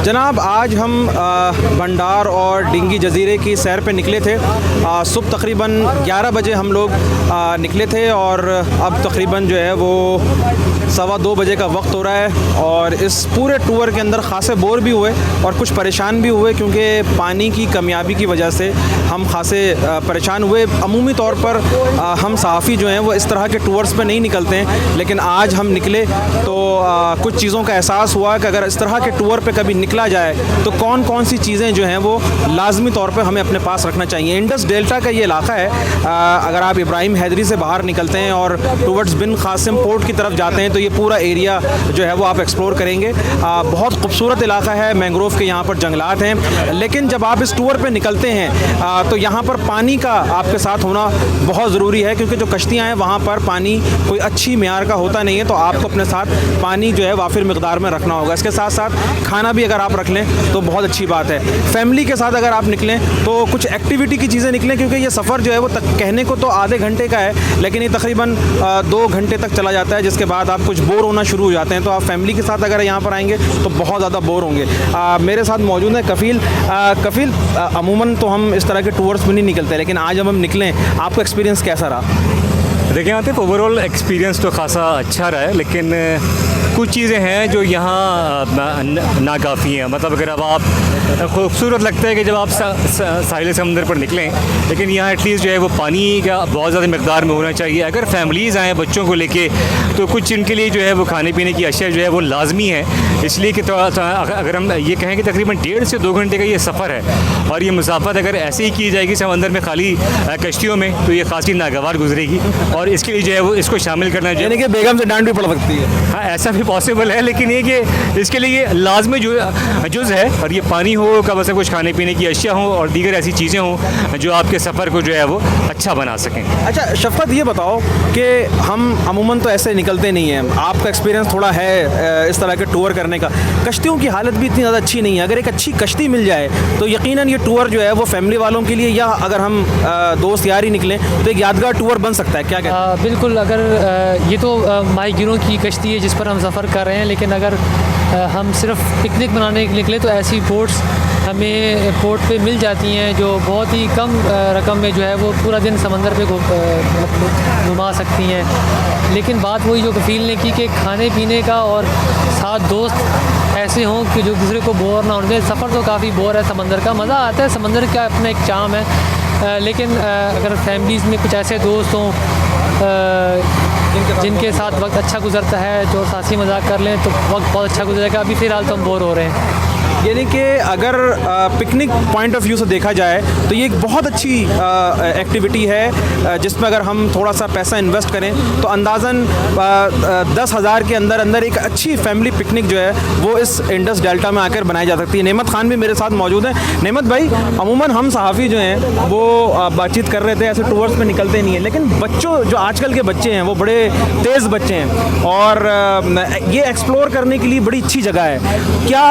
जनाब, आज हम भंडार और डिंगी जजीरे की सैर पे निकले थे। सुबह तकरीबन 11 बजे हम लोग निकले थे और अब तकरीबन जो है वो 1:15 बजे का वक्त हो रहा है। और इस पूरे टूर के अंदर खासे बोर भी हुए और कुछ परेशान भी हुए, क्योंकि पानी की कमियाबी की वजह से हम खासे परेशान हुए। अमूमी तौर पर हम सहाफ़ी जो हैं वो इस तरह के टूर्स पे नहीं निकलते हैं, लेकिन आज हम निकले तो कुछ चीज़ों का एहसास हुआ कि अगर इस तरह के टूर पे कभी निकला जाए तो कौन कौन सी चीज़ें जो हैं वो लाजमी तौर पे हमें अपने पास रखना चाहिए। इंडस डेल्टा का ये इलाका है, अगर आप इब्राहिम हैदरी से बाहर निकलते हैं और टूवर्ड्स बिन कासिम पोर्ट की तरफ जाते हैं तो ये पूरा एरिया जो है वो आप एक्सप्लोर करेंगे। बहुत खूबसूरत इलाका है, मैंग्रोव के यहाँ पर जंगलात हैं। लेकिन जब आप इस टूर पर निकलते हैं तो यहाँ पर पानी का आपके साथ होना बहुत ज़रूरी है, क्योंकि जो कश्तियाँ हैं वहाँ पर पानी कोई अच्छी मियार का होता नहीं है, तो आपको अपने साथ पानी जो है वाफिर मिकदार में रखना होगा। इसके साथ साथ खाना भी अगर आप रख लें तो बहुत अच्छी बात है। फैमिली के साथ अगर आप निकलें तो कुछ एक्टिविटी की चीज़ें निकलें, क्योंकि ये सफ़र जो है वो कहने को तो आधे घंटे का है, लेकिन ये तकरीबन 2 घंटे तक चला जाता है, जिसके बाद आप कुछ बोर होना शुरू हो जाते हैं। तो आप फैमिली के साथ अगर यहाँ पर आएंगे तो बहुत ज़्यादा बोर होंगे। मेरे साथ मौजूद है कफ़ील। कफ़ील, अमूमन तो हम इस तरह के टूर्स में नहीं निकलते, लेकिन आज जब हम निकलें आपको एक्सपीरियंस कैसा रहा? देखिए आतिफ, ओवरऑल एक्सपीरियंस तो खासा अच्छा रहा है, लेकिन कुछ चीज़ें हैं जो यहाँ नाकाफ़ी हैं। मतलब अगर अब आप खूबसूरत लगता है कि जब आप साहिल समंदर पर निकलें, लेकिन यहाँ एटलीस्ट जो है वो पानी का बहुत ज़्यादा मकदार में होना चाहिए। अगर फैमिलीज़ आएँ बच्चों को लेके तो कुछ इनके लिए जो है वो खाने पीने की अशिया जो है वो लाजमी है। इसलिए कि अगर हम ये कहें कि तकरीबन 1.5 से 2 घंटे का ये सफ़र है और ये मुसाफत अगर ऐसे ही की जाएगी समंदर में खाली कश्तियों में तो ये खासी नागवार गुजरेगी, और इसके लिए जो है वो इसको शामिल करना चाहिए। यानी कि बेगम से डांट भी पड़ सकती है। हाँ, ऐसा भी पॉसिबल है, लेकिन ये कि इसके लिए लाजमी जुज़ है, और ये पानी हो, कब से कुछ खाने पीने की अशिया हो और दीगर ऐसी चीज़ें हों जो आपके सफ़र को जो है वो अच्छा बना सकें। अच्छा शफ़क़त, ये बताओ कि हम अमूमन तो ऐसे निकलते नहीं हैं, आपका एक्सपीरियंस थोड़ा है इस तरह के टूर करने का। कश्तियों की हालत भी इतनी ज़्यादा अच्छी नहीं है। अगर एक अच्छी कश्ती मिल जाए तो यकीनन ये टूर जो है वो फैमिली वालों के लिए, या अगर हम दोस्त यार ही निकलें तो एक यादगार टूर बन सकता है। क्या कहते हैं? बिल्कुल। अगर ये तो माहीगीरों की कश्ती है जिस पर हम सफ़र कर रहे हैं, लेकिन अगर हम सिर्फ पिकनिक मनाने निकले तो ऐसी बोट्स हमें पोर्ट पे मिल जाती हैं जो बहुत ही कम रकम में जो है वो पूरा दिन समंदर पे घुमा सकती हैं। लेकिन बात वही जो कफ़ील ने की कि खाने पीने का, और साथ दोस्त ऐसे हों कि जो दूसरे को बोर ना होने। सफ़र तो काफ़ी बोर है, समंदर का मज़ा आता है, समंदर का अपना एक चाम है, लेकिन अगर फैमिलीज़ में कुछ ऐसे दोस्त हों जिनके साथ वक्त अच्छा गुजरता है, जो हंसी मजाक कर लें तो वक्त बहुत अच्छा गुजरेगा। अभी फ़िलहाल तो हम बोर हो रहे हैं। यानी कि अगर पिकनिक पॉइंट ऑफ व्यू से देखा जाए तो ये एक बहुत अच्छी एक्टिविटी है, जिसमें अगर हम थोड़ा सा पैसा इन्वेस्ट करें तो अंदाज़न 10,000 के अंदर अंदर एक अच्छी फैमिली पिकनिक जो है वो इस इंडस डेल्टा में आकर बनाई जा सकती है। नेमत खान भी मेरे साथ मौजूद हैं। नेमत भाई, अमूमन हम सहाफ़ी जो हैं वो बातचीत कर रहे थे, ऐसे टूर्स में निकलते नहीं हैं, लेकिन बच्चों जो आजकल के बच्चे हैं वो बड़े तेज़ बच्चे हैं और ये एक्सप्लोर करने के लिए बड़ी अच्छी जगह है। क्या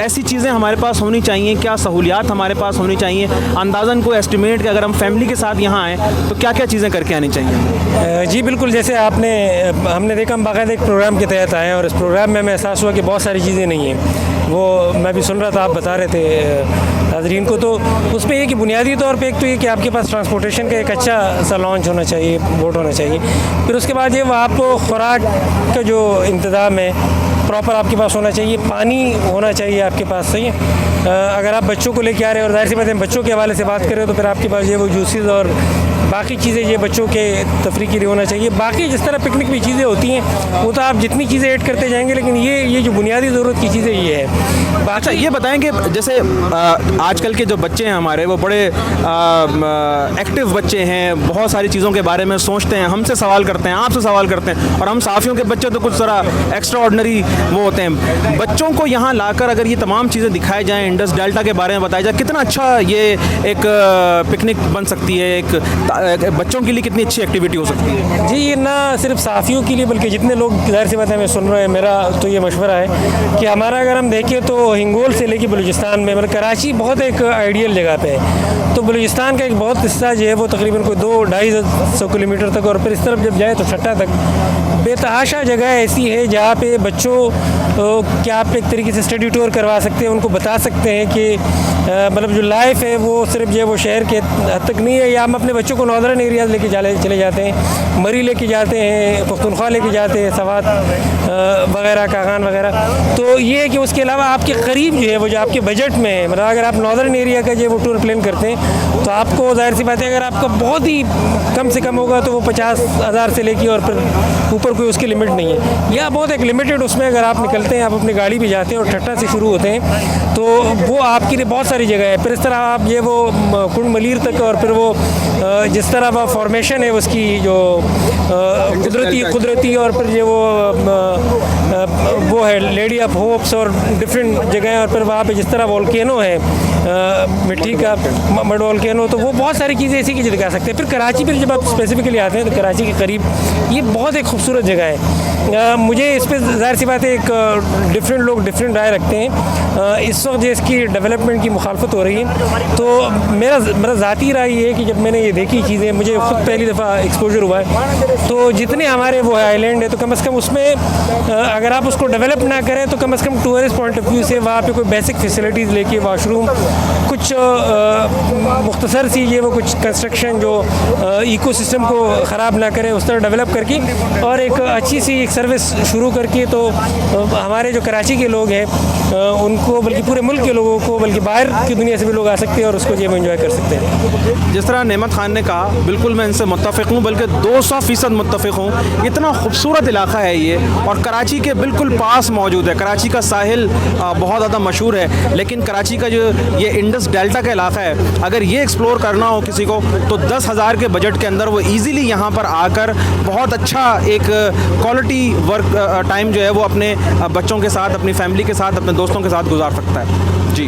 ऐसी चीज़ें हमारे पास होनी चाहिए, क्या सहूलियात हमारे पास होनी चाहिए? अंदाज़न को एस्टिमेट कि अगर हम फैमिली के साथ यहाँ आएँ तो क्या क्या चीज़ें करके आनी चाहिए? जी बिल्कुल, जैसे हमने देखा, हम बाकायदा एक प्रोग्राम के तहत आए हैं और इस प्रोग्राम में हमें एहसास हुआ कि बहुत सारी चीज़ें नहीं हैं। वो मैं भी सुन रहा था, आप बता रहे थे नाज़रीन को, तो उसमें ये कि बुनियादी तौर पे एक तो ये कि आपके पास ट्रांसपोर्टेशन का एक अच्छा सा लॉन्च होना चाहिए, बोट होना चाहिए। फिर उसके बाद ये वो आपको खुराक का जो इंतज़ाम है प्रॉपर आपके पास होना चाहिए, पानी होना चाहिए आपके पास, सही है। अगर आप बच्चों को लेके आ रहे हैं और जाहिर सी बात है बच्चों के हवाले से बात करें तो फिर आपके पास ये वो जूसेस और बाकी चीज़ें ये बच्चों के तफरी के लिए होना चाहिए। बाकी जिस तरह पिकनिक में चीज़ें होती हैं वो तो आप जितनी चीज़ें ऐड करते जाएंगे, लेकिन ये जो बुनियादी ज़रूरत की चीज़ें ये है। अच्छा ये बताएं कि जैसे आजकल के जो बच्चे हैं हमारे वो बड़े एक्टिव बच्चे हैं, बहुत सारी चीज़ों के बारे में सोचते हैं, हमसे सवाल करते हैं, आपसे सवाल करते हैं, और हम साफ़ियों के बच्चे तो कुछ तरह एक्स्ट्रा ऑर्डनरी वो होते हैं। बच्चों को यहाँ लाकर अगर ये तमाम चीज़ें दिखाई जाएँ, इंडस डेल्टा के बारे में बताया जाए, कितना अच्छा ये एक पिकनिक बन सकती है, एक बच्चों के लिए कितनी अच्छी एक्टिविटी हो सकती है। जी, ये ना सिर्फ साफ़ियों के लिए बल्कि जितने लोग जाहिर सी बात है हमें सुन रहे हैं, मेरा तो ये मशवरा है कि हमारा अगर हम देखें तो हिंगोल से लेके बलूचिस्तान में, मतलब कराची बहुत एक आइडियल जगह पे है, तो बलूचिस्तान का एक बहुत हिस्सा जो है वो तकरीबन कोई 2-250 किलोमीटर तक, और फिर इस तरफ जब जाए तो छट्टा तक बेतहाशा जगह ऐसी है जहाँ पे बच्चों क्या आप एक तरीके से स्टडी टूर करवा सकते हैं, उनको बता सकते हैं कि मतलब जो लाइफ है वो सिर्फ जो है वो शहर के हद तक नहीं है। या हम अपने बच्चों को नॉर्दर्न एरियाज़ लेके चले जाते हैं, मरी लेके जाते हैं, पख्तूनख्वा लेके जाते हैं, सवात वगैरह, कागान वगैरह। तो ये है कि उसके अलावा आपके करीब जो है वो जो आपके बजट में है, मतलब अगर आप नॉर्दर्न एरिया का जो है वो टूर प्लान करते हैं तो आपको ज़ाहिर सी बात है अगर आपका बहुत ही कम से कम होगा तो वो 50,000 से लेके और फिर ऊपर कोई उसकी लिमिट नहीं है। या बहुत एक लिमिटेड उसमें अगर आप निकलते हैं, आप अपनी गाड़ी भी जाते हैं और ठट्टा से शुरू होते हैं तो वो आपके लिए बहुत सारी जगह है। फिर इस तरह आप ये वो कुंड मलीर तक और फिर वो जिस तरह वह फॉर्मेशन है उसकी जो कुदरती और फिर ये वो है लेडी ऑफ होप्स और डिफरेंट जगह, और फिर वहाँ पे जिस तरह वोल्केनो है मिट्टी का मड वोल्केनो, तो वो बहुत सारी चीज़ें ऐसी की दिखा सकते हैं। फिर कराची पर जब आप स्पेसिफिकली आते हैं तो कराची के करीब ये बहुत एक खूबसूरत जगह है। मुझे इस पर ज़ाहिर सी बात है एक डिफरेंट लोग डिफरेंट राय रखते हैं। इस वक्त जो इसकी डेवलपमेंट की मुखालफत हो रही है तो मेरा ज़ाती राय ये है कि जब मैंने ये देखी चीज़ें, मुझे खुद पहली दफ़ा एक्सपोजर हुआ है, तो जितने हमारे वो आइलैंड है तो कम से कम उसमें अगर आप उसको डेवलप ना करें तो कम से कम टूरिस्ट पॉइंट ऑफ व्यू से वहाँ पे कोई बेसिक फैसिलिटीज़ लेके वाशरूम कुछ मुख्तसर सी ये वो कुछ कंस्ट्रक्शन जो इकोसिस्टम को ख़राब ना करे उस तरह डेवलप करके और एक अच्छी सी एक सर्विस शुरू करके तो हमारे जो कराची के लोग हैं उनको, बल्कि पूरे मुल्क के लोगों को, बल्कि बाहर की दुनिया से भी लोग आ सकते हैं और उसको जो एंजॉय कर सकते हैं। जिस तरह नेमत खान ने कहा, बिल्कुल मैं इनसे मुत्तफ़िक़ हूँ, बल्कि 200% मुत्तफ़िक़ हूँ। इतना खूबसूरत इलाका है ये और कराची के बिल्कुल पास मौजूद है। कराची का साहिल बहुत ज़्यादा मशहूर है, लेकिन कराची का जो ये इंडस डेल्टा का इलाका है, अगर ये एक्सप्लोर करना हो किसी को तो 10,000 के बजट के अंदर वो ईज़िली यहाँ पर आकर बहुत अच्छा एक क्वालिटी वर्क टाइम जो है वो अपने बच्चों के साथ, अपनी फैमिली के साथ, अपने दोस्तों के साथ गुजार सकता है। जी।